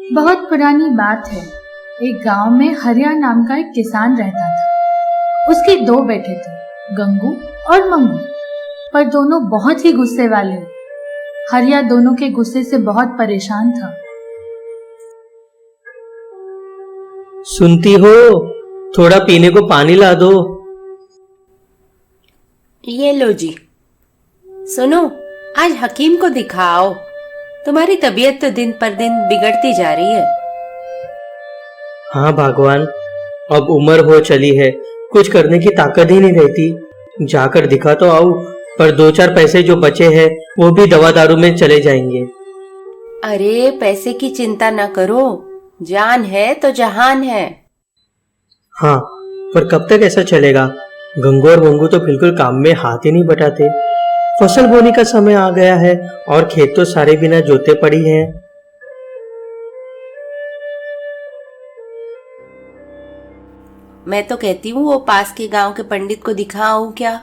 बहुत पुरानी बात है। एक गांव में हरिया नाम का एक किसान रहता था। उसके दो बेटे थे, गंगू और मंगू, पर दोनों बहुत ही गुस्से वाले। हरिया दोनों के गुस्से से बहुत परेशान था। सुनती हो, थोड़ा पीने को पानी ला दो। ये लो जी। सुनो, आज हकीम को दिखाओ। तुम्हारी तबीयत तो दिन पर दिन बिगड़ती जा रही है। हाँ भगवान, अब उम्र हो चली है, कुछ करने की ताकत ही नहीं रहती। जाकर दिखा तो आऊं, पर 2-4 पैसे जो बचे हैं वो भी दवा दारू में चले जाएंगे। अरे पैसे की चिंता न करो, जान है तो जहान है। हाँ, पर कब तक ऐसा चलेगा? गंगू और मंगू तो बिल्कुल काम में हाथ ही नहीं बटाते। फसल बोने का समय आ गया है और खेत तो सारे बिना जोते पड़ी हैं। मैं तो कहती हूँ वो पास के गांव के पंडित को दिखाऊं क्या?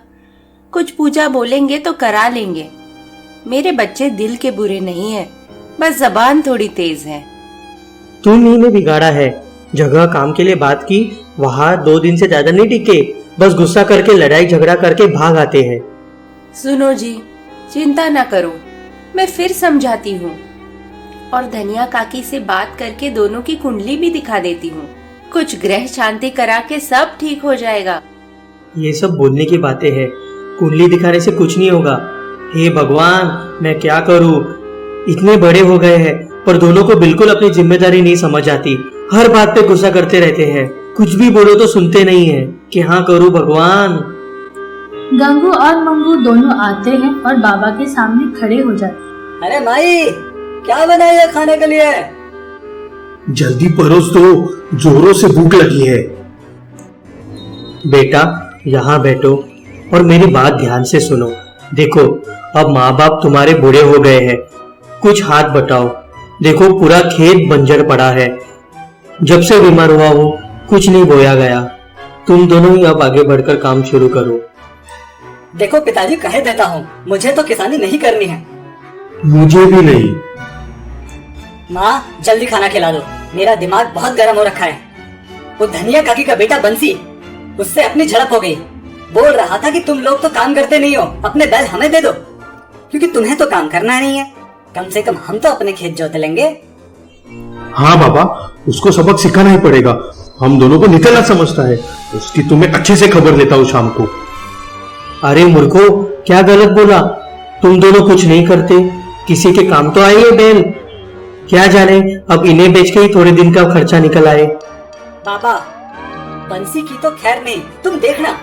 कुछ पूजा बोलेंगे तो करा लेंगे। मेरे बच्चे दिल के बुरे नहीं हैं, बस जबान थोड़ी तेज है। तुम ही ने बिगाड़ा है। जगह काम के लिए बात की, वहाँ 2 दिन से ज्यादा नहीं टिके, बस गुस्सा करके लड़ाई झगड़ा करके भाग आते हैं। सुनो जी, चिंता न करो, मैं फिर समझाती हूँ और धनिया काकी से बात करके दोनों की कुंडली भी दिखा देती हूँ। कुछ ग्रह शांति करा के सब ठीक हो जाएगा। ये सब बोलने की बातें हैं, कुंडली दिखाने से कुछ नहीं होगा। हे भगवान, मैं क्या करूँ? इतने बड़े हो गए हैं पर दोनों को बिल्कुल अपनी जिम्मेदारी नहीं समझ आती। हर बात पे गुस्सा करते रहते हैं, कुछ भी बोलो तो सुनते नहीं है। क्या करूँ भगवान? गंगू और मंगू दोनों आते हैं और बाबा के सामने खड़े हो जाते। अरे माई, क्या बनाया खाने के लिए? जल्दी परोस दो, जोरों से भूख लगी है। बेटा, यहाँ बैठो और मेरी बात ध्यान से सुनो। देखो, अब माँ बाप तुम्हारे बूढ़े हो गए हैं, कुछ हाथ बटाओ। देखो, पूरा खेत बंजर पड़ा है। जब से बीमार हुआ हूँ कुछ नहीं बोया गया। तुम दोनों ही अब आगे बढ़कर काम शुरू करो। देखो पिताजी, कह देता हूँ, मुझे तो किसानी नहीं करनी है। मुझे भी नहीं। माँ, जल्दी खाना खिला दो, मेरा दिमाग बहुत गर्म हो रखा है। वो धनिया काकी का बेटा बंसी, उससे अपनी झड़प हो गई। बोल रहा था कि तुम लोग तो काम करते नहीं हो, अपने बैल हमें दे दो, क्योंकि तुम्हें तो काम करना नहीं है। कम से कम हम तो अपने खेत जोत लेंगे। हाँ बाबा, उसको सबक सिखाना ही पड़ेगा। हम दोनों को निकलना समझता है, उसकी तुम्हें अच्छे से खबर देता हूँ शाम को। अरे मूर्खो, क्या गलत बोला? तुम दोनों कुछ नहीं करते, किसी के काम तो आए ये बैल। क्या जाने, अब इन्हें बेच के ही थोड़े दिन का खर्चा निकल आए। बाबा, बंसी की तो खैर नहीं, तुम देखना,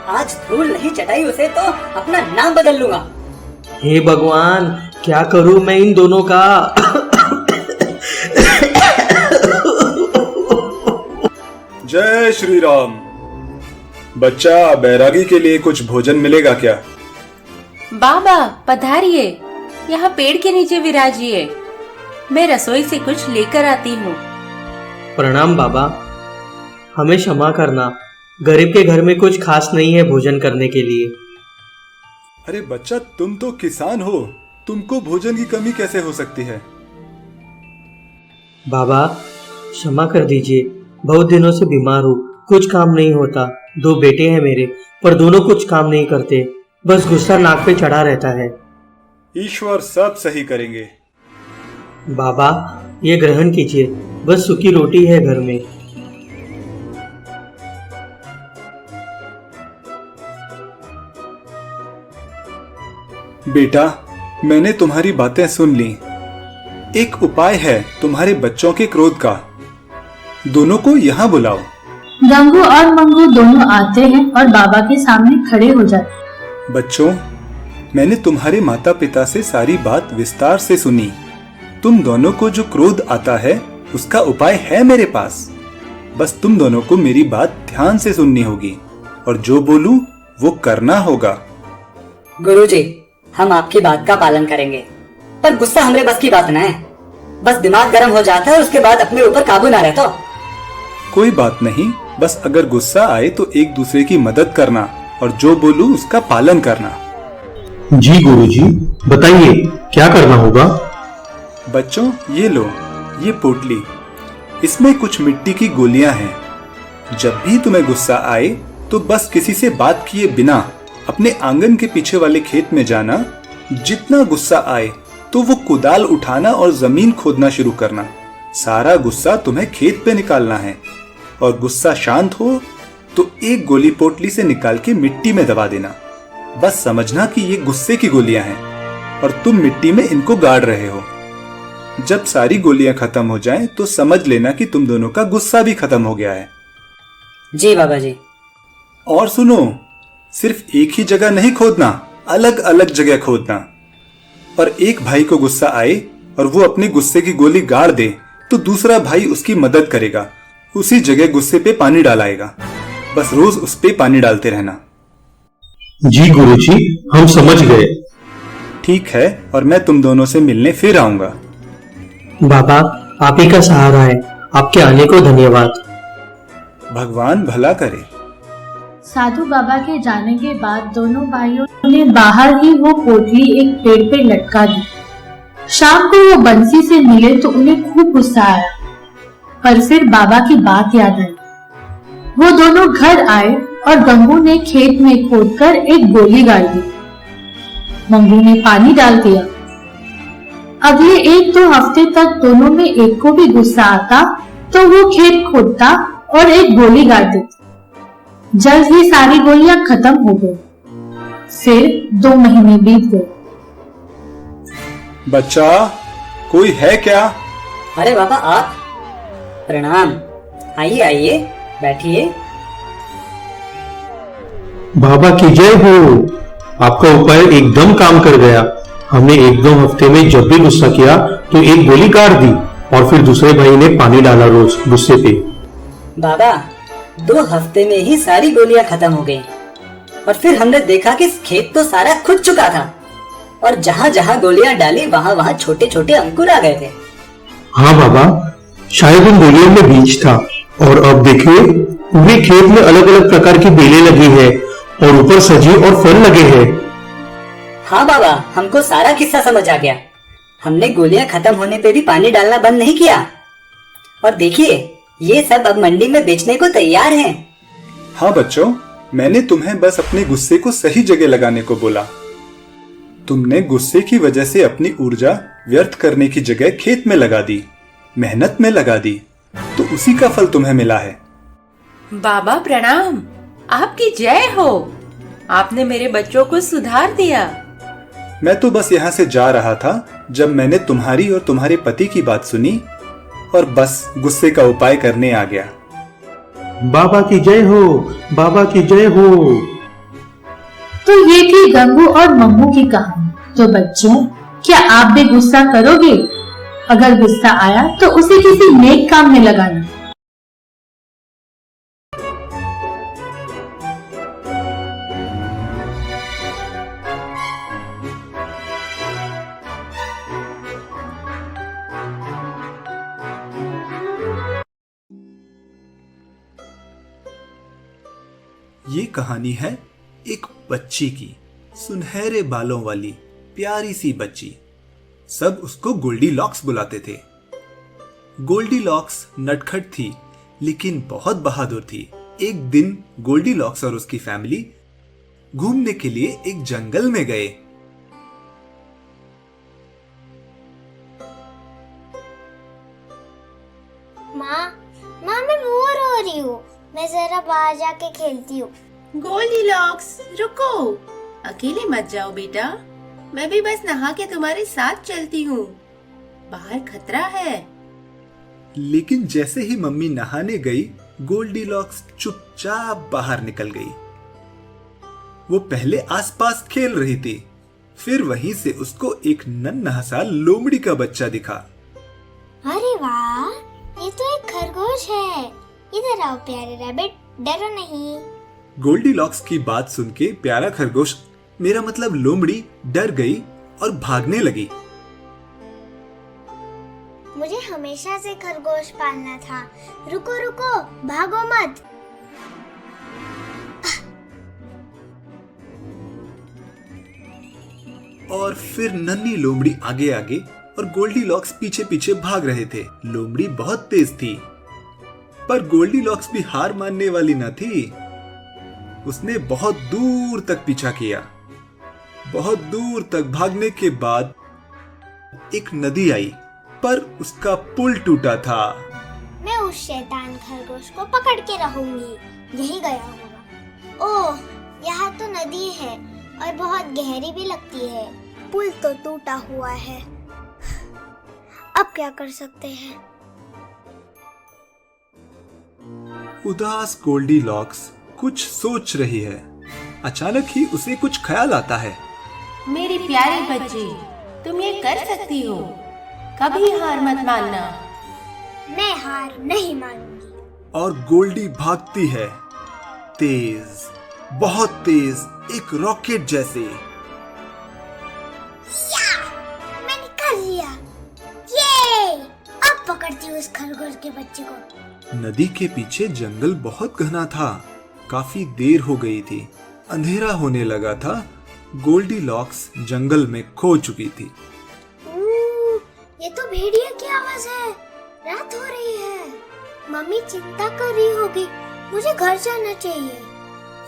आज धूल नहीं चटाई उसे तो अपना नाम बदल लूंगा। हे भगवान, क्या करूं मैं इन दोनों का? जय श्री राम। बच्चा, बैरागी के लिए कुछ भोजन मिलेगा क्या? बाबा पधारिए, यहाँ पेड़ के नीचे विराजिए, मैं रसोई से कुछ लेकर आती हूँ। प्रणाम बाबा, हमें क्षमा करना, गरीब के घर में कुछ खास नहीं है भोजन करने के लिए। अरे बच्चा, तुम तो किसान हो, तुमको भोजन की कमी कैसे हो सकती है? बाबा क्षमा कर दीजिए, बहुत दिनों से बीमार हूँ, कुछ काम नहीं होता। 2 बेटे हैं मेरे, पर दोनों कुछ काम नहीं करते, बस गुस्सा नाक पे चढ़ा रहता है। ईश्वर सब सही करेंगे। बाबा ये ग्रहण कीजिए, बस सूखी रोटी है घर में। बेटा, मैंने तुम्हारी बातें सुन ली। एक उपाय है तुम्हारे बच्चों के क्रोध का। दोनों को यहाँ बुलाओ। गंगू और मंगू दोनों आते हैं और बाबा के सामने खड़े हो जाते। बच्चों, मैंने तुम्हारे माता पिता से सारी बात विस्तार से सुनी। तुम दोनों को जो क्रोध आता है उसका उपाय है मेरे पास। बस तुम दोनों को मेरी बात ध्यान से सुननी होगी और जो बोलूं वो करना होगा। गुरुजी, हम आपकी बात का पालन करेंगे, पर गुस्सा हमारे बस की बात न है। बस दिमाग गर्म हो जाता है, उसके बाद अपने ऊपर काबू ना रहता। कोई बात नहीं, बस अगर गुस्सा आए तो एक दूसरे की मदद करना और जो बोलूं उसका पालन करना। जी गुरुजी, बताइए क्या करना होगा? बच्चों, ये लो, ये पोटली, इसमें कुछ मिट्टी की गोलियां हैं। जब भी तुम्हें गुस्सा आए तो बस किसी से बात किए बिना अपने आंगन के पीछे वाले खेत में जाना। जितना गुस्सा आए तो वो कुदाल उठाना और जमीन खोदना शुरू करना। सारा गुस्सा तुम्हें खेत पे निकालना है, और गुस्सा शांत हो तो एक गोली पोटली से निकाल के मिट्टी में दबा देना। बस समझना कि ये गुस्से की गोलियां हैं और तुम मिट्टी में इनको गाड़ रहे हो। जब सारी गोलियां खत्म हो जाएं तो समझ लेना कि तुम दोनों का गुस्सा भी खत्म हो गया है। जी बाबा जी। और सुनो, सिर्फ एक ही जगह नहीं खोदना, अलग अलग जगह खोदना। और एक भाई को गुस्सा आए और वो अपनी गुस्से की गोली गाड़ दे तो दूसरा भाई उसकी मदद करेगा, उसी जगह गुस्से पे पानी डालाएगा। बस रोज उस पे पानी डालते रहना। जी गुरुजी, हम समझ गए। ठीक है, और मैं तुम दोनों से मिलने फिर आऊंगा। बाबा, आप ही का सहारा है, आपके आने को धन्यवाद। भगवान भला करे। साधु बाबा के जाने के बाद दोनों भाइयों ने बाहर ही वो पोटली एक पेड़ पे लटका दी। शाम को वो बंसी से मिले तो उन्हें खूब गुस्सा आया, पर फिर बाबा की बात याद आई। वो दोनों घर आए और गंगू ने खेत में खोदकर एक गोली गाड़ दी। मंगू ने पानी डाल दिया। अगले 1-2 हफ्ते तक दोनों में एक को भी गुस्सा आता तो वो खेत खोदता और एक गोली गाड़ देता। जल्द ही सारी गोलियां खत्म हो गई। फिर 2 महीने बीत गए। बच्चा, कोई है क्या? अरे बाबा आप, प्रणाम। आइए आइए, बैठिए। बाबा की जय हो। आपका उपाय एकदम काम कर गया। हमने 1-2 हफ्ते में जब भी गुस्सा किया तो एक गोली गाड़ दी, और फिर दूसरे भाई ने पानी डाला रोज गुस्से पे। बाबा 2 हफ्ते में ही सारी गोलियां खत्म हो गई, और फिर हमने देखा कि खेत तो सारा खुद चुका था, और जहाँ जहाँ गोलियां डाली वहाँ वहाँ छोटे छोटे अंकुर आ गए थे। हाँ बाबा, शायद उन गोलियों में बीज था। और अब देखिए, पूरे खेत में अलग अलग प्रकार की बेलें लगी है और ऊपर सजी और फल लगे हैं। हाँ बाबा, हमको सारा किस्सा समझ आ गया। हमने गोलियां खत्म होने पे भी पानी डालना बंद नहीं किया, और देखिए ये सब अब मंडी में बेचने को तैयार हैं। हाँ बच्चों, मैंने तुम्हें बस अपने गुस्से को सही जगह लगाने को बोला। तुमने गुस्से की वजह से अपनी ऊर्जा व्यर्थ करने की जगह खेत में लगा दी, मेहनत में लगा दी, तो उसी का फल तुम्हें मिला है। बाबा प्रणाम, आपकी जय हो। आपने मेरे बच्चों को सुधार दिया। मैं तो बस यहाँ से जा रहा था जब मैंने तुम्हारी और तुम्हारे पति की बात सुनी, और बस गुस्से का उपाय करने आ गया। बाबा की जय हो, बाबा की जय हो। तो ये थी गंगू और मंगू की कहानी। तो बच्चों, क्या आप भी गुस्सा करोगे? अगर गुस्सा आया तो उसे किसी नेक काम में लगाना। ये कहानी है एक बच्ची की, सुनहरे बालों वाली प्यारी सी बच्ची। सब उसको गोल्डी लॉक्स बुलाते थे। गोल्डी लॉक्स नटखट थी, लेकिन बहुत बहादुर थी। एक दिन गोल्डी लॉक्स और उसकी फैमिली घूमने के लिए एक जंगल में गए। माँ मैं बोर हो रही हूँ, मैं जरा बाहर जाके खेलती हूँ। गोल्डीलॉक्स रुको, अकेले मत जाओ बेटा, मैं भी बस नहा के तुम्हारे साथ चलती हूँ। बाहर खतरा है। लेकिन जैसे ही मम्मी नहाने गई, गोल्डी लॉक्स चुपचाप बाहर निकल गई। वो पहले आसपास खेल रही थी, फिर वहीं से उसको एक नन्हा सा लोमड़ी का बच्चा दिखा। अरे वाह, ये तो एक खरगोश है। इधर आओ प्यारे रैबिट, डरो नहीं। गोल्डी लॉक्स की बात सुन के प्यारा खरगोश, मेरा मतलब लोमड़ी, डर गई और भागने लगी। मुझे हमेशा से खरगोश पालना था। रुको रुको, भागो मत। और फिर नन्ही लोमड़ी आगे आगे और गोल्डीलॉक्स पीछे पीछे भाग रहे थे। लोमड़ी बहुत तेज थी, पर गोल्डीलॉक्स भी हार मानने वाली न थी। उसने बहुत दूर तक पीछा किया। बहुत दूर तक भागने के बाद एक नदी आई, पर उसका पुल टूटा था। मैं उस शैतान खरगोश को पकड़ के रहूंगी, यही गया होगा। ओह, यहाँ तो नदी है और बहुत गहरी भी लगती है। पुल तो टूटा हुआ है, अब क्या कर सकते हैं? उदास गोल्डीलॉक्स कुछ सोच रही है। अचानक ही उसे कुछ ख्याल आता है। मेरी प्यारी बच्ची, तुम ये कर सकती हो, कभी हार मत मानना। मैं हार नहीं मानूंगी। और गोल्डी भागती है, तेज, बहुत तेज, एक रॉकेट जैसे। या, मैंने कर लिया। ये, अब पकड़ती हूँ उस खरगोश के बच्चे को। नदी के पीछे जंगल बहुत घना था। काफी देर हो गई थी, अंधेरा होने लगा था। गोल्डीलॉक्स जंगल में खो चुकी थी। ये तो भेड़िया की आवाज है। रात हो रही है। मम्मी चिंता कर रही होगी। मुझे घर जाना चाहिए।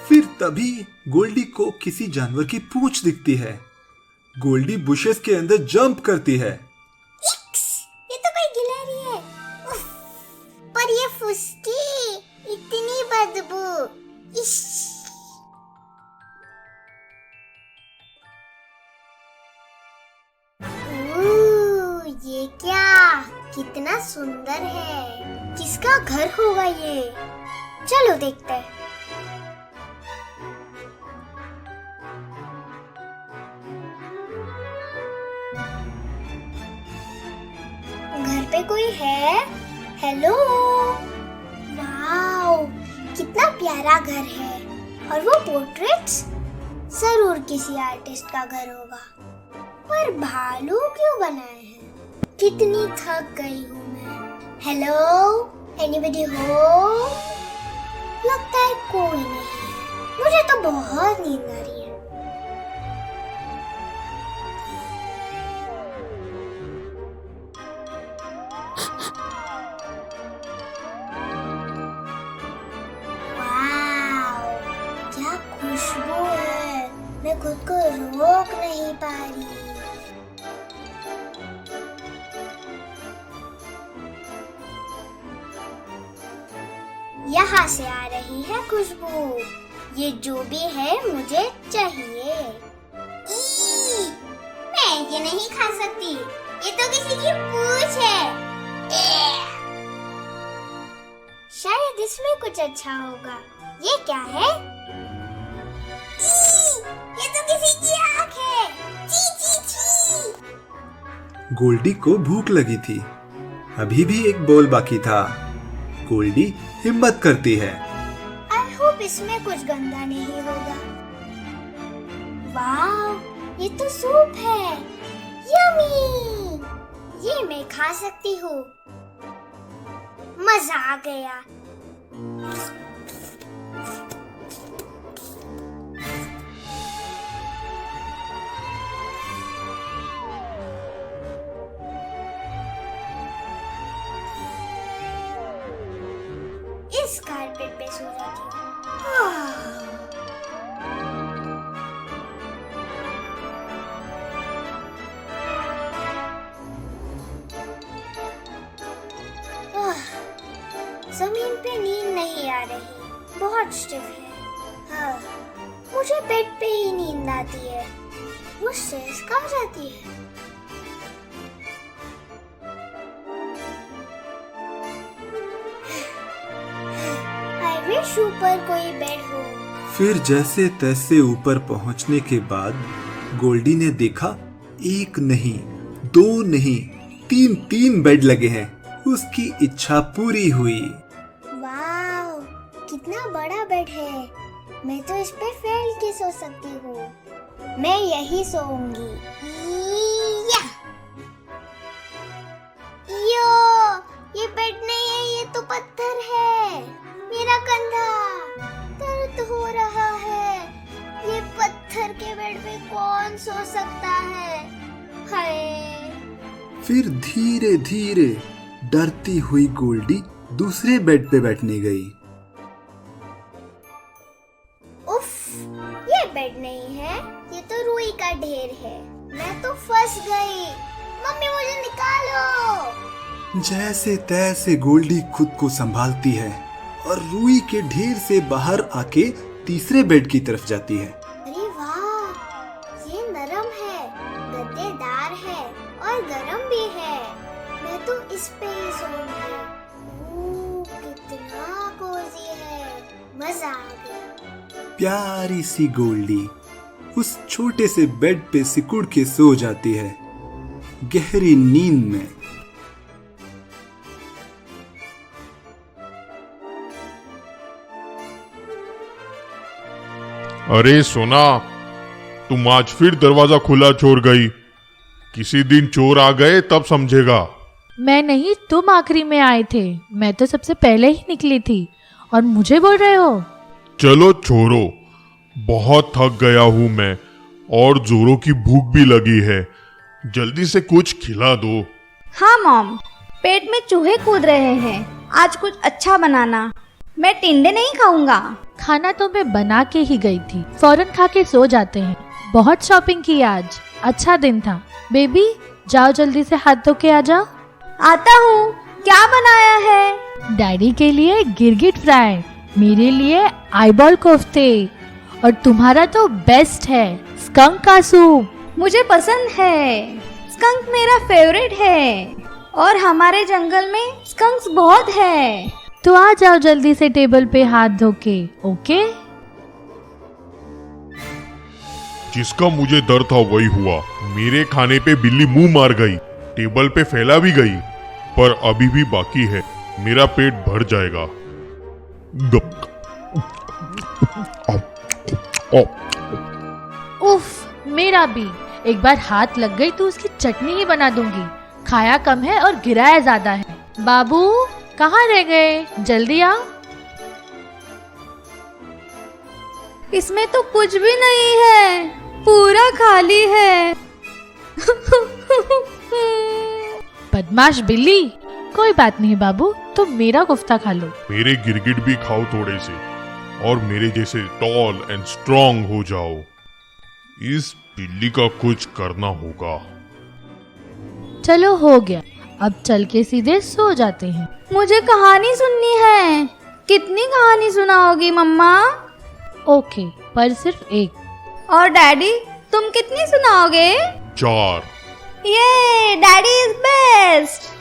फिर तभी गोल्डी को किसी जानवर की पूंछ दिखती है। गोल्डी बुशेस के अंदर जंप करती है। ये तो कोई गिलहरी है। उफ, पर ये फुसकी, इतनी बदबू। इश्श। ये क्या? कितना सुंदर है। किसका घर होगा ये? चलो देखते हैं। घर पे कोई है? हेलो। वाओ, कितना प्यारा घर है। और वो पोर्ट्रेट्स? जरूर किसी आर्टिस्ट का घर होगा। पर भालू क्यों बनाए हैं? कितनी थक गई हूँ मैं। हेलो, एनीबडी हो? लगता है कोई नहीं है। मुझे तो बहुत नींद आ रही है। वाओ, क्या खुशबू है। मैं खुद को रोक नहीं पा रही। यहाँ से आ रही है खुशबू। ये जो भी है मुझे चाहिए। मैं ये नहीं खा सकती। ये तो किसी की पूंछ है। शायद इसमें कुछ अच्छा होगा। ये क्या है? ये तो किसी की आँख है। ची ची ची। गोल्डी को भूख लगी थी। अभी भी एक बोल बाकी था। गोल्डी हिम्मत करती है। आई होप इसमें कुछ गंदा नहीं होगा। वाह, ये तो सूप है। यम्मी। ये मैं खा सकती हूँ। मजा आ गया। इस कारपेट पे सो जाती हूँ। जमीन पे नींद नहीं आ रही, बहुत स्टिफ है। हाँ, मुझे बेड पे ही नींद आती है। वो स्ट्रेस कहाँ जाती है? आई विश ऊपर कोई बेड हो। फिर जैसे तैसे ऊपर पहुंचने के बाद गोल्डी ने देखा, एक नहीं, दो नहीं, तीन तीन बेड लगे हैं। उसकी इच्छा पूरी हुई। वाव, कितना बड़ा बेड है। मैं तो इस पे फैल के सो सकती हूँ। मैं यही सोऊंगी। या! यो, ये बेड नहीं है, ये तो पत्थर है। मेरा कंधा दर्द हो रहा है। ये पत्थर के बेड पे कौन सो सकता है? हाय, फिर धीरे धीरे डरती हुई गोल्डी दूसरे बेड पे बैठने गई। उफ, ये बेड नहीं है, ये तो रुई का ढेर है। मैं तो फंस गई। मम्मी मुझे निकालो। जैसे तैसे गोल्डी खुद को संभालती है और रुई के ढेर से बाहर आके तीसरे बेड की तरफ जाती है। अरे वाह, ये नरम है, गद्देदार है और गरम भी है। मैं तो इस पे ही सोऊंगी। कितना कोजी है, मजा आ गया। प्यारी सी गोल्डी उस छोटे से बेड पे सिकुड़ के सो जाती है, गहरी नींद में। अरे सोना, तुम आज फिर दरवाजा खुला छोड़ गई। किसी दिन चोर आ गए तब समझेगा। मैं नहीं, तुम आखिरी में आए थे। मैं तो सबसे पहले ही निकली थी और मुझे बोल रहे हो। चलो छोड़ो, बहुत थक गया हूं मैं और जोरों की भूख भी लगी है। जल्दी से कुछ खिला दो। हाँ मॉम, पेट में चूहे कूद रहे हैं। आज कुछ अच्छा बनाना। मैं टिंडे नहीं खाऊंगा। खाना तो मैं बना के ही गई थी, फौरन खा के सो जाते हैं। बहुत शॉपिंग की आज, अच्छा दिन था। बेबी जाओ जल्दी से हाथ धो के आ जाओ। आता हूँ। क्या बनाया है? डैडी के लिए गिरगिट फ्राई, मेरे लिए आईबॉल कोफ्ते और तुम्हारा तो बेस्ट है स्कंक का सूप। मुझे पसंद है। स्कंक मेरा फेवरेट है और हमारे जंगल में स्कंक्स बहुत है। तो आ जाओ जल्दी से टेबल पे हाथ धो के। ओके? जिसका मुझे डर था वही हुआ। मेरे खाने पे बिल्ली मुंह मार गई, टेबल पे फैला भी गई। पर अभी भी बाकी है, मेरा पेट भर जाएगा। उफ, मेरा भी। एक बार हाथ लग गई तो उसकी चटनी ही बना दूंगी। खाया कम है और गिराया ज्यादा है। बाबू कहाँ रह गए? जल्दी आओ। इसमें तो कुछ भी नहीं है, पूरा खाली है। बदमाश बिल्ली। कोई बात नहीं बाबू, तुम मेरा कोफ्ता खा लो। मेरे गिरगिट भी खाओ थोड़े से और मेरे जैसे टॉल एंड स्ट्रॉन्ग हो जाओ। इस बिल्ली का कुछ करना होगा। चलो हो गया, अब चल के सीधे सो जाते हैं। मुझे कहानी सुननी है। कितनी कहानी सुनाओगी मम्मा? ओके, पर सिर्फ एक। और डैडी, तुम कितनी सुनाओगे? 4। ये डैडी इज बेस्ट।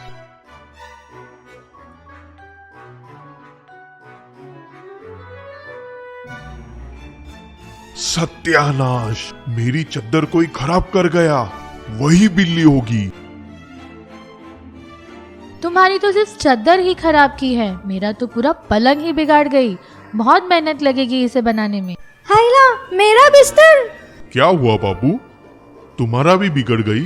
सत्यानाश, मेरी चद्दर कोई खराब कर गया। वही बिल्ली होगी। तुम्हारी तो सिर्फ चद्दर ही खराब की है, मेरा तो पूरा पलंग ही बिगाड़ गई। बहुत मेहनत लगेगी इसे बनाने में। हाइला, मेरा बिस्तर। क्या हुआ बाबू, तुम्हारा भी बिगड़ गई?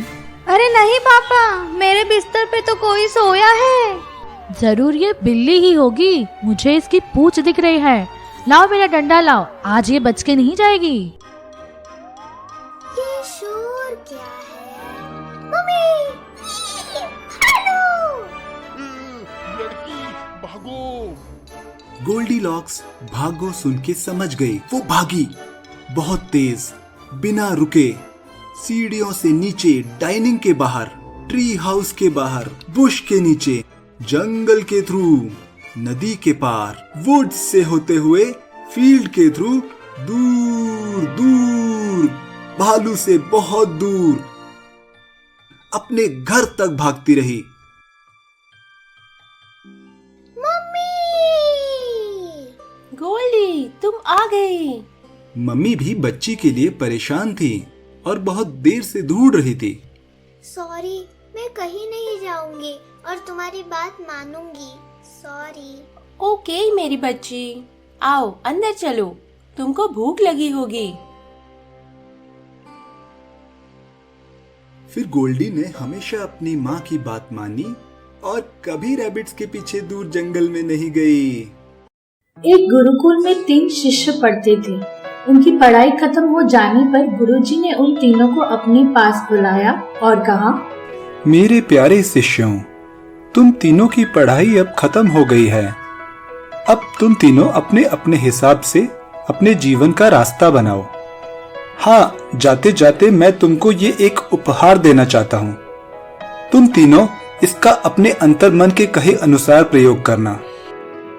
अरे नहीं पापा, मेरे बिस्तर पे तो कोई सोया है। जरूर ये बिल्ली ही होगी, मुझे इसकी पूंछ दिख रही है। लाओ मेरा डंडा लाओ, आज ये बच के नहीं जाएगी। ये शोर क्या है? मम्मी, भागो! लड़की भागो। गोल्डी लॉक्स भागो सुन के समझ गई। वो भागी बहुत तेज, बिना रुके, सीढ़ियों से नीचे, डाइनिंग के बाहर, ट्री हाउस के बाहर, बुश के नीचे, जंगल के थ्रू, नदी के पार, वुड्स से होते हुए, फील्ड के थ्रू, दूर दूर, भालू से बहुत दूर, अपने घर तक भागती रही। गोल्डी, तुम आ गई। मम्मी भी बच्ची के लिए परेशान थी और बहुत देर से ढूंढ रही थी। सॉरी, मैं कहीं नहीं जाऊंगी और तुम्हारी बात मानूंगी। सॉरी। ओके मेरी बच्ची, आओ अंदर चलो, तुमको भूख लगी होगी। फिर गोल्डी ने हमेशा अपनी माँ की बात मानी और कभी रैबिट्स के पीछे दूर जंगल में नहीं गई। एक गुरुकुल में 3 शिष्य पढ़ते थे। उनकी पढ़ाई खत्म हो जाने पर गुरुजी ने उन तीनों को अपने पास बुलाया और कहा, मेरे प्यारे शिष्यों, तुम तीनों की पढ़ाई अब खत्म हो गई है। अब तुम तीनों अपने अपने हिसाब से अपने जीवन का रास्ता बनाओ। हाँ, जाते जाते मैं तुमको ये एक उपहार देना चाहता हूँ। तुम तीनों इसका अपने अंतर्मन के कहे अनुसार प्रयोग करना।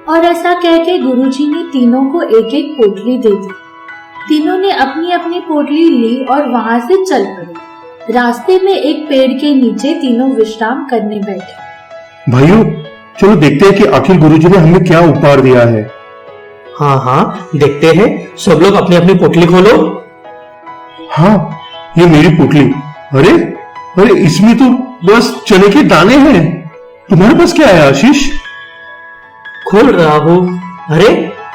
और ऐसा कह के गुरुजी ने तीनों को एक एक पोटली दे दी। तीनों ने अपनी अपनी पोटली ली और वहां से चल पड़े। रास्ते में एक पेड़ के नीचे तीनों विश्राम करने बैठे। भाइयों, चलो देखते हैं कि आखिर गुरुजी ने हमें क्या उपहार दिया है। हाँ हाँ, देखते हैं। सब लोग अपनी अपनी पोटली खोलो। हाँ, ये मेरी पोटली। अरे अरे, इसमें तो बस चने के दाने हैं। तुम्हारे पास क्या है आशीष? खोल रहा हूँ। अरे,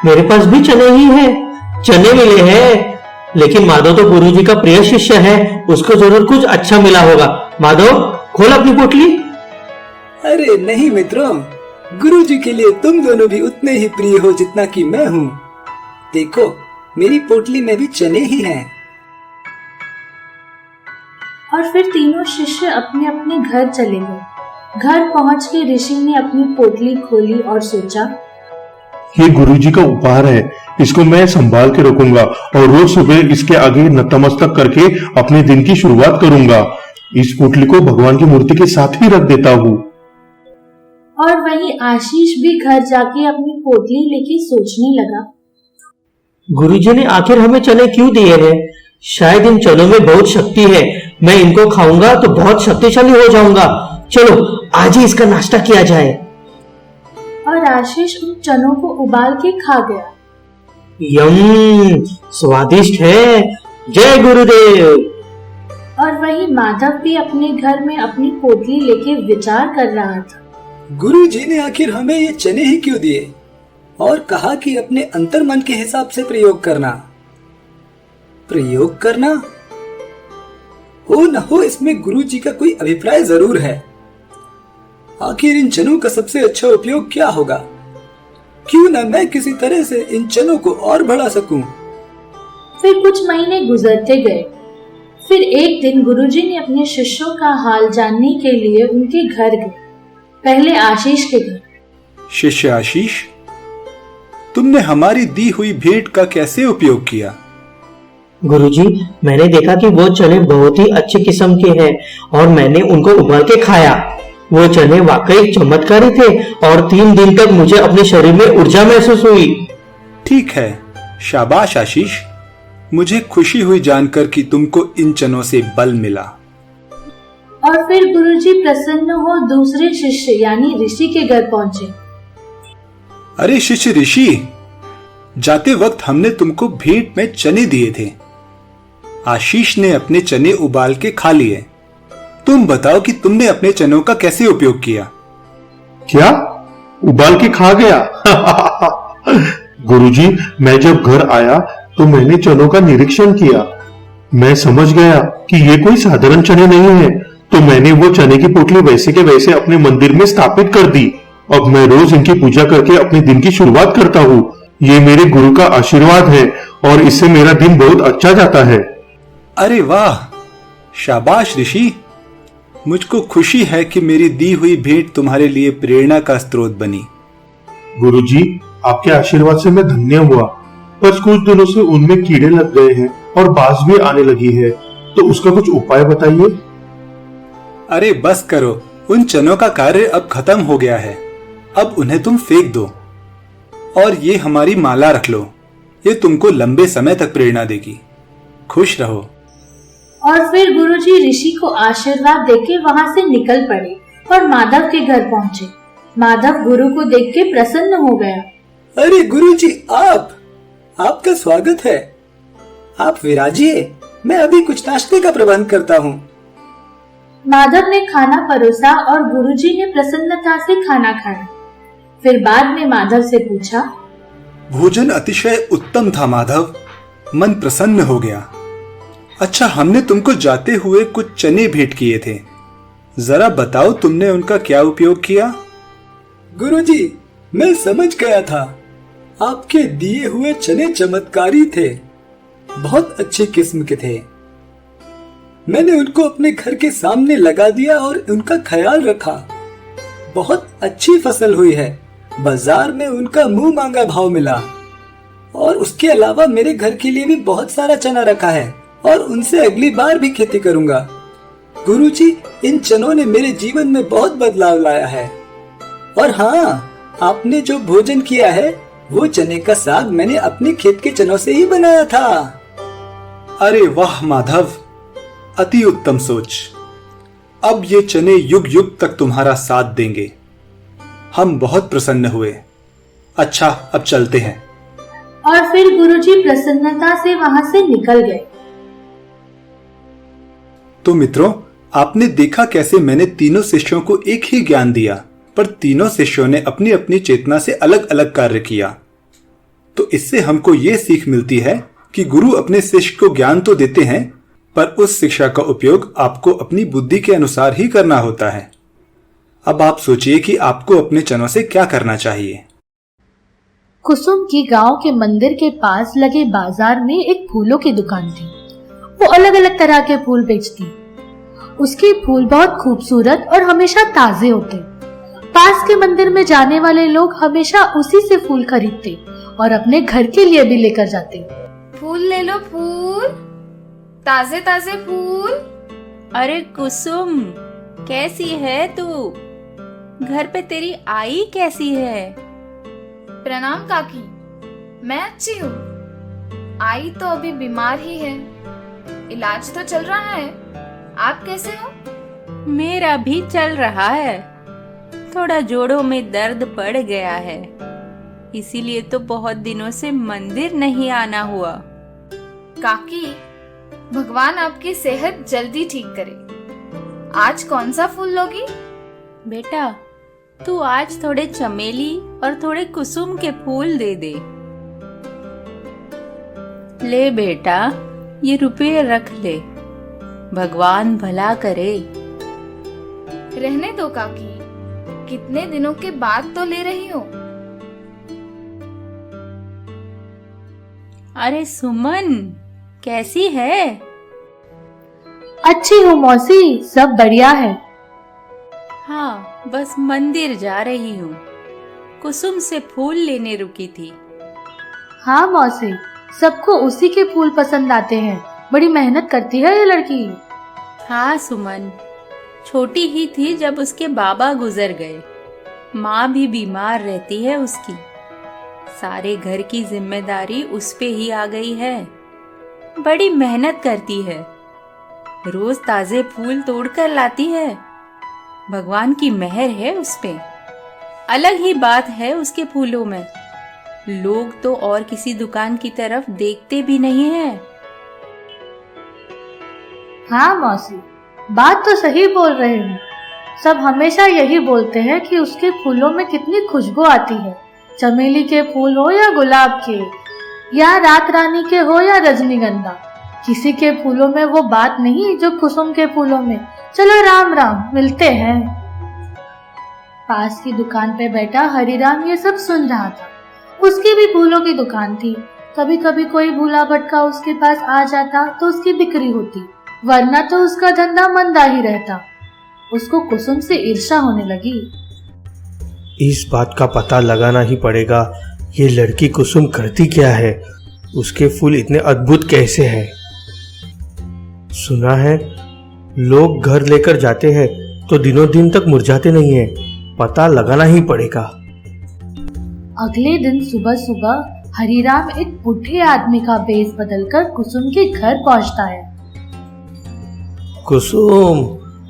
मेरे पास भी चने ही है। चने मिले हैं। लेकिन माधव तो गुरुजी का प्रिय शिष्य है, उसको जरूर कुछ अच्छा मिला होगा। माधव, खोल अपनी पोटली। अरे नहीं मित्रों, गुरुजी के लिए तुम दोनों भी उतने ही प्रिय हो जितना कि मैं हूँ। देखो, मेरी पोटली में भी चने ही हैं। और फिर तीनों शिष्य अपने अपने घर चले गए। घर पहुंच के ऋषि ने अपनी पोटली खोली और सोचा, ये गुरुजी का उपहार है, इसको मैं संभाल के रखूंगा और रोज सुबह इसके आगे नतमस्तक करके अपने दिन की शुरुआत करूंगा। इस पोटली को भगवान की मूर्ति के साथ ही रख देता हूँ। और वहीं आशीष भी घर जाके अपनी पोटली लेके सोचने लगा, गुरुजी ने आखिर हमें चने क्यों दिए हैं? शायद इन चनों में बहुत शक्ति है। मैं इनको खाऊंगा तो बहुत शक्तिशाली हो जाऊंगा। चलो आज ही इसका नाश्ता किया जाए। और आशीष उन चनों को उबाल के खा गया। यम, स्वादिष्ट है। जय गुरुदेव। और वहीं माधव भी अपने घर में अपनी पोटली लेके विचार कर रहा था। गुरुजी ने आखिर हमें ये चने ही क्यों दिए और कहा कि अपने अंतर्मन के हिसाब से प्रयोग करना। प्रयोग करना हो न हो, इसमें गुरुजी का कोई अभिप्राय जरूर है। आखिर इन चनों का सबसे अच्छा उपयोग क्या होगा? क्यों न मैं किसी तरह से इन चनों को और बढ़ा सकूं। फिर कुछ महीने गुजरते गए। फिर एक दिन गुरुजी ने अपने शिष्यों का हाल जानने के लिए उनके घर गए। पहले आशीष के घर। शिष्य आशीष, तुमने हमारी दी हुई भेंट का कैसे उपयोग किया? गुरुजी, मैंने देखा कि वो चने बहुत ही अच्छे किस्म के हैं और मैंने उनको उबाल के खाया। वो चने वाकई चमत्कारी थे और 3 दिन तक मुझे अपने शरीर में ऊर्जा महसूस हुई। ठीक है, शाबाश आशीष। मुझे खुशी हुई जानकर कि तुमको इन चनों से बल मिला। और फिर गुरुजी प्रसन्न हो दूसरे शिष्य यानी ऋषि के घर पहुंचे। अरे शिष्य ऋषि, जाते वक्त हमने तुमको भेंट में चने दिए थे। आशीष ने अपने चने उबाल के खा लिए। तुम बताओ कि तुमने अपने चनों का कैसे उपयोग किया? क्या? उबाल के खा गया? गुरुजी, मैं जब घर आया तो मैंने चनों का निरीक्षण किया। मैं समझ गया कि ये कोई साधारण चने नहीं है, तो मैंने वो चने की पोटली वैसे के वैसे अपने मंदिर में स्थापित कर दी। अब मैं रोज इनकी पूजा करके अपने दिन की शुरुआत करता हूँ। ये मेरे गुरु का आशीर्वाद है और इससे मेरा दिन बहुत अच्छा जाता है। अरे वाह, शाबाश ऋषि। मुझको खुशी है कि मेरी दी हुई भेंट तुम्हारे लिए प्रेरणा का स्रोत बनी। गुरुजी, आपके आशीर्वाद से मैं धन्य हुआ। बस कुछ दिनों से उनमें कीड़े लग गए हैं और बाज भी आने लगी है, तो उसका कुछ उपाय बताइए। अरे बस करो, उन चनों का कार्य अब खत्म हो गया है। अब उन्हें तुम फेंक दो और ये हमारी माला रख लो। ये तुमको लंबे समय तक प्रेरणा देगी। खुश रहो। और फिर गुरुजी ऋषि को आशीर्वाद देके वहां से निकल पड़े और माधव के घर पहुंचे। माधव गुरु को देख के प्रसन्न हो गया। अरे गुरुजी, आपका स्वागत है। आप विराजिए, मैं अभी कुछ नाश्ते का प्रबंध करता हूँ। माधव ने खाना परोसा और गुरुजी ने प्रसन्नता से खाना खाया। फिर बाद में माधव से पूछा, भोजन अतिशय उत्तम था माधव। मन प्रसन्न हो गया। अच्छा, हमने तुमको जाते हुए कुछ चने भेंट किए थे। जरा बताओ तुमने उनका क्या उपयोग किया? गुरुजी, मैं समझ गया था। आपके दिए हुए चने चमत्कारी थे, बहुत अच्छी किस्म के थे। मैंने उनको अपने घर के सामने लगा दिया और उनका ख्याल रखा। बहुत अच्छी फसल हुई है। बाजार में उनका मुंह मांगा भाव मिला और उसके अलावा मेरे घर के लिए भी बहुत सारा चना रखा है और उनसे अगली बार भी खेती करूंगा। गुरुजी, इन चनों ने मेरे जीवन में बहुत बदलाव लाया है। और हाँ, आपने जो भोजन किया है वो चने का साग मैंने अपने खेत के चनों से ही बनाया था। अरे वाह माधव, अति उत्तम सोच। अब ये चने युग युग तक तुम्हारा साथ देंगे। हम बहुत प्रसन्न हुए। अच्छा, अब चलते हैं। और फिर गुरुजी प्रसन्नता से वहां से निकल गए। तो मित्रों, आपने देखा कैसे मैंने तीनों शिष्यों को एक ही ज्ञान दिया, पर तीनों शिष्यों ने अपनी अपनी चेतना से अलग अलग कार्य किया। तो इससे हमको ये सीख मिलती है कि गुरु अपने शिष्य को ज्ञान तो देते हैं, पर उस शिक्षा का उपयोग आपको अपनी बुद्धि के अनुसार ही करना होता है। अब आप सोचिए कि आपको अपने चनों से क्या करना चाहिए। कुसुम की गांव के मंदिर के पास लगे बाजार में एक फूलों की दुकान थी। वो अलग अलग तरह के फूल बेचती। उसके फूल बहुत खूबसूरत और हमेशा ताजे होते। पास के मंदिर में जाने वाले लोग हमेशा उसी से फूल खरीदते और अपने घर के लिए भी लेकर जाते। फूल ले लो, फूल, ताजे ताजे फूल। अरे कुसुम, कैसी है तू? घर पे तेरी आई कैसी है? प्रणाम काकी, मैं अच्छी हूँ। आई तो अभी बीमार ही है, इलाज तो चल रहा है। आप कैसे हो? मेरा भी चल रहा है। थोड़ा जोड़ों में दर्द बढ़ गया है, इसीलिए तो बहुत दिनों से मंदिर नहीं आना हुआ। काकी, भगवान आपकी सेहत जल्दी ठीक करे। आज कौन सा फूल लोगी? बेटा, तू आज थोड़े चमेली और थोड़े कुसुम के फूल दे दे। ले बेटा, ये रुपए रख ले। भगवान भला करे। रहने दो काकी, कितने दिनों के बाद तो ले रही हो। अरे सुमन, कैसी है? अच्छी हूँ मौसी, सब बढ़िया है। हाँ, बस मंदिर जा रही हूँ। कुसुम से फूल लेने रुकी थी। हाँ मौसी, सबको उसी के फूल पसंद आते हैं। बड़ी मेहनत करती है ये लड़की। हाँ सुमन, छोटी ही थी जब उसके बाबा गुजर गए। माँ भी बीमार रहती है उसकी। सारे घर की जिम्मेदारी उस पे ही आ गई है। बड़ी मेहनत करती है, रोज ताजे फूल तोड़कर लाती है। भगवान की मेहर है उस पे। अलग ही बात है उसके फूलों में। लोग तो और किसी दुकान की तरफ देखते भी नहीं है। हाँ मौसी, बात तो सही बोल रहे हैं। सब हमेशा यही बोलते हैं कि उसके फूलों में कितनी खुशबू आती है। चमेली के फूल हो या गुलाब के, या रात रानी के हो या रजनीगंधा, किसी के फूलों में वो बात नहीं जो कुसुम के फूलों में। चलो राम राम, मिलते हैं। पास की दुकान पे बैठा हरिराम ये सब सुन रहा था। उसकी भी फूलों की दुकान थी। कभी कभी कोई भूला भटका उसके पास आ जाता तो उसकी बिक्री होती, वरना तो उसका धंधा मंदा ही रहता। उसको कुसुम से ईर्ष्या होने लगी। इस बात का पता लगाना ही पड़ेगा, ये लड़की कुसुम करती क्या है, उसके फूल इतने अद्भुत कैसे हैं। सुना है लोग घर लेकर जाते हैं तो दिनों दिन तक मुरझाते नहीं है। पता लगाना ही पड़ेगा। अगले दिन सुबह सुबह हरिराम एक बूढ़े आदमी का भेष बदलकर कुसुम के घर पहुंचता है। कुसुम,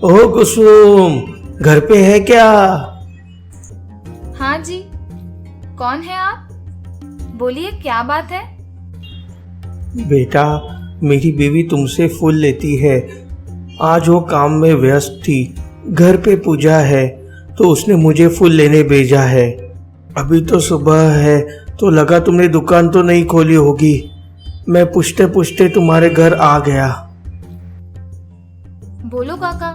ओह कुसुम, घर पे है क्या? हाँ जी, कौन है आप? बोलिए, क्या बात है? बेटा, मेरी बीवी तुमसे फूल लेती है। आज वो काम में व्यस्त थी, घर पे पूजा है तो उसने मुझे फूल लेने भेजा है। अभी तो सुबह है तो लगा तुमने दुकान तो नहीं खोली होगी। मैं पूछते पूछते तुम्हारे घर आ गया। बोलो काका,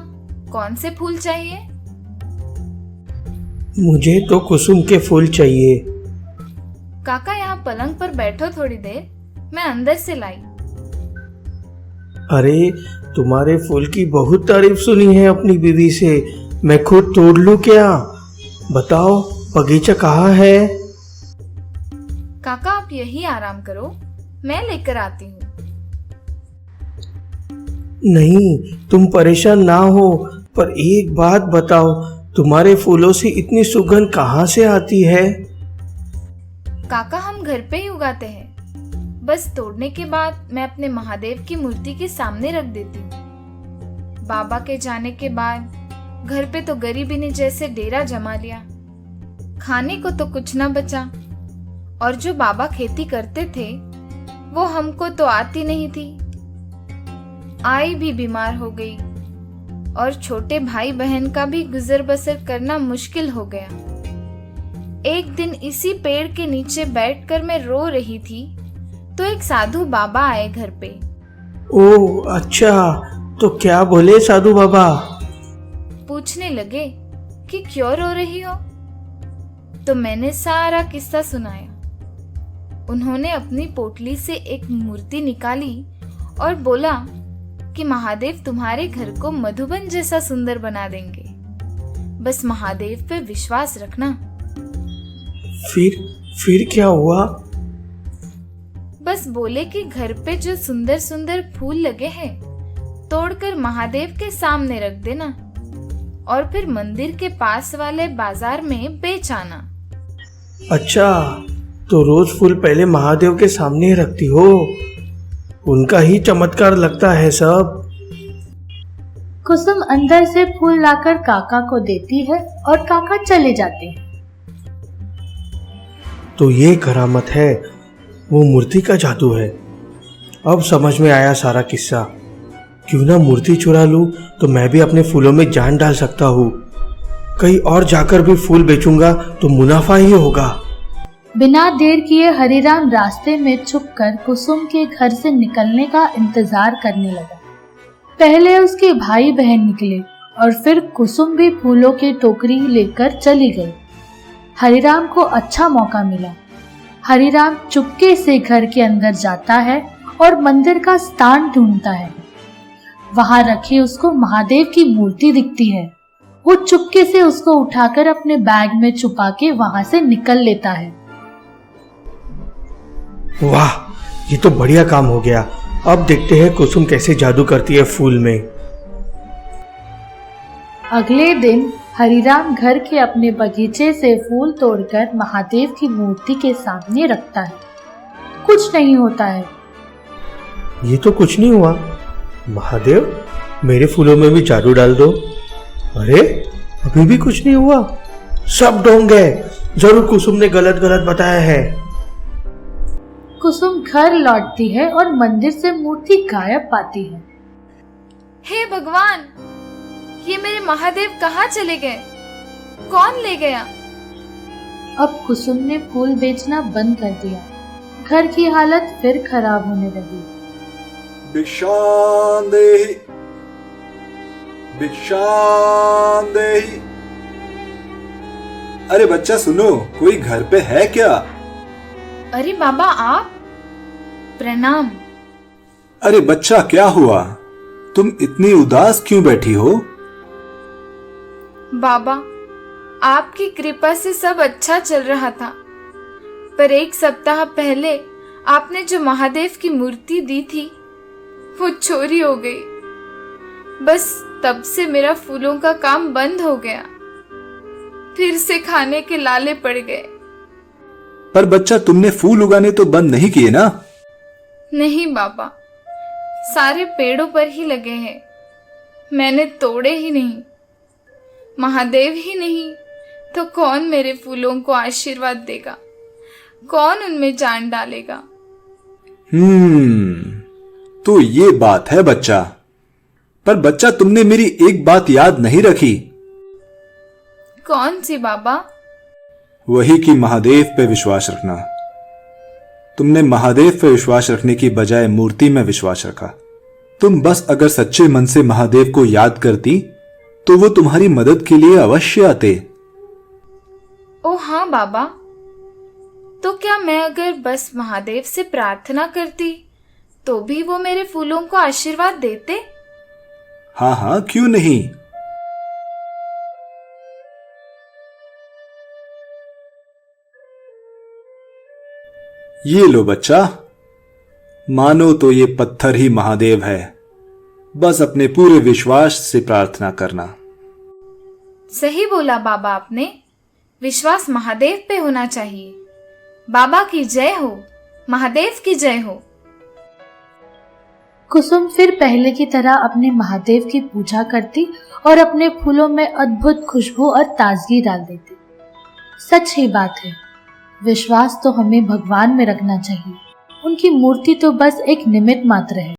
कौन से फूल चाहिए? मुझे तो कुसुम के फूल चाहिए। काका, यहाँ पलंग पर बैठो थोड़ी देर, मैं अंदर से लाई। अरे तुम्हारे फूल की बहुत तारीफ सुनी है अपनी बीवी से, मैं खुद तोड़ लूं क्या? बताओ बगीचा कहाँ है? काका आप यही आराम करो, मैं लेकर आती हूँ। नहीं, तुम परेशान ना हो, पर एक बात बताओ, तुम्हारे फूलों से इतनी सुगंध कहाँ से आती है? काका हम घर पे ही उगाते हैं, बस तोड़ने के बाद मैं अपने महादेव की मूर्ति के सामने रख देती हूँ। बाबा के जाने के बाद घर पे तो गरीबी ने जैसे डेरा जमा लिया, खाने को तो कुछ ना बचा, और जो बाबा खेती करते थे वो हमको तो आती नहीं थी। आई भी बीमार हो गई और छोटे भाई बहन का भी गुजर बसर करना मुश्किल हो गया। एक दिन इसी पेड़ के नीचे बैठकर मैं रो रही थी तो एक साधु बाबा आए घर पे। ओह अच्छा, तो क्या बोले साधु बाबा? पूछने लगे कि क्यों रो रही हो, तो मैंने सारा किस्सा सुनाया। उन्होंने अपनी पोटली से एक मूर्ति निकाली और बोला कि महादेव तुम्हारे घर को मधुबन जैसा सुंदर बना देंगे, बस महादेव पे विश्वास रखना। फिर क्या हुआ? बस बोले कि घर पे जो सुंदर सुंदर फूल लगे हैं तोड़कर महादेव के सामने रख देना और फिर मंदिर के पास वाले बाजार में बेच आना। अच्छा, तो रोज फूल पहले महादेव के सामने रखती हो? उनका ही चमत्कार लगता है सब। कुसुम अंदर से फूल लाकर काका को देती है और काका चले जाते हैं। तो ये करामत है, वो मूर्ति का जादू है। अब समझ में आया सारा किस्सा। क्यों ना मूर्ति चुरा लूं, तो मैं भी अपने फूलों में जान डाल सकता हूँ। कहीं और जाकर भी फूल बेचूंगा तो मुनाफा ही होगा। बिना देर किए हरिराम रास्ते में छुपकर कुसुम के घर से निकलने का इंतजार करने लगा। पहले उसके भाई बहन निकले और फिर कुसुम भी फूलों की टोकरी लेकर चली गई। हरिराम को अच्छा मौका मिला। हरिराम चुपके से घर के अंदर जाता है और मंदिर का स्थान ढूंढता है। वहां रखी उसको महादेव की मूर्ति दिखती है। वो चुपके से उसको उठाकर अपने बैग में छुपा के वहां से निकल लेता है। वाह, ये तो बढ़िया काम हो गया। अब देखते हैं कुसुम कैसे जादू करती है फूल में। अगले दिन हरिराम घर के अपने बगीचे से फूल तोड़कर महादेव की मूर्ति के सामने रखता है। कुछ नहीं होता है। ये तो कुछ नहीं हुआ। महादेव, मेरे फूलों में भी जादू डाल दो। अरे, अभी भी कुछ नहीं हुआ। सब ढोंग है। जरूर कुसुम ने गलत बताया है। कुसुम घर लौटती है और मंदिर से मूर्ति गायब पाती है। हे भगवान, ये मेरे महादेव कहाँ चले गए? कौन ले गया? अब कुसुम ने फूल बेचना बंद कर दिया। घर की हालत फिर खराब होने लगी। भिक्षांदेहि, भिक्षांदेहि। अरे बच्चा सुनो, कोई घर पे है क्या? अरे बाबा आप, प्रणाम। अरे बच्चा क्या हुआ? तुम इतनी उदास क्यों बैठी हो? बाबा, आपकी कृपा से सब अच्छा चल रहा था, पर एक सप्ताह पहले आपने जो महादेव की मूर्ति दी थी वो चोरी हो गई। बस तब से मेरा फूलों का काम बंद हो गया। फिर से खाने के लाले पड़ गए। पर बच्चा, तुमने फूल उगाने तो बंद नहीं किए ना? नहीं बाबा, सारे पेड़ों पर ही लगे हैं, मैंने तोड़े ही नहीं। महादेव ही नहीं तो कौन मेरे फूलों को आशीर्वाद देगा? कौन उनमें जान डालेगा? तो ये बात है बच्चा। पर बच्चा, तुमने मेरी एक बात याद नहीं रखी। कौन सी बाबा? वही कि महादेव पे विश्वास रखना। तुमने महादेव पे विश्वास रखने की बजाय मूर्ति में विश्वास रखा। तुम बस अगर सच्चे मन से महादेव को याद करती तो वो तुम्हारी मदद के लिए अवश्य आते। ओ हाँ बाबा, तो क्या मैं अगर बस महादेव से प्रार्थना करती तो भी वो मेरे फूलों को आशीर्वाद देते? हाँ हाँ, क्यों नहीं। ये लो बच्चा, मानो तो ये पत्थर ही महादेव है। बस अपने पूरे विश्वास से प्रार्थना करना। सही बोला बाबा आपने, विश्वास महादेव पे होना चाहिए। बाबा की जय हो, महादेव की जय हो। कुसुम फिर पहले की तरह अपने महादेव की पूजा करती और अपने फूलों में अद्भुत खुशबू और ताजगी डाल देती। सच ही बात है, विश्वास तो हमें भगवान में रखना चाहिए। उनकी मूर्ति तो बस एक निमित्त मात्र है।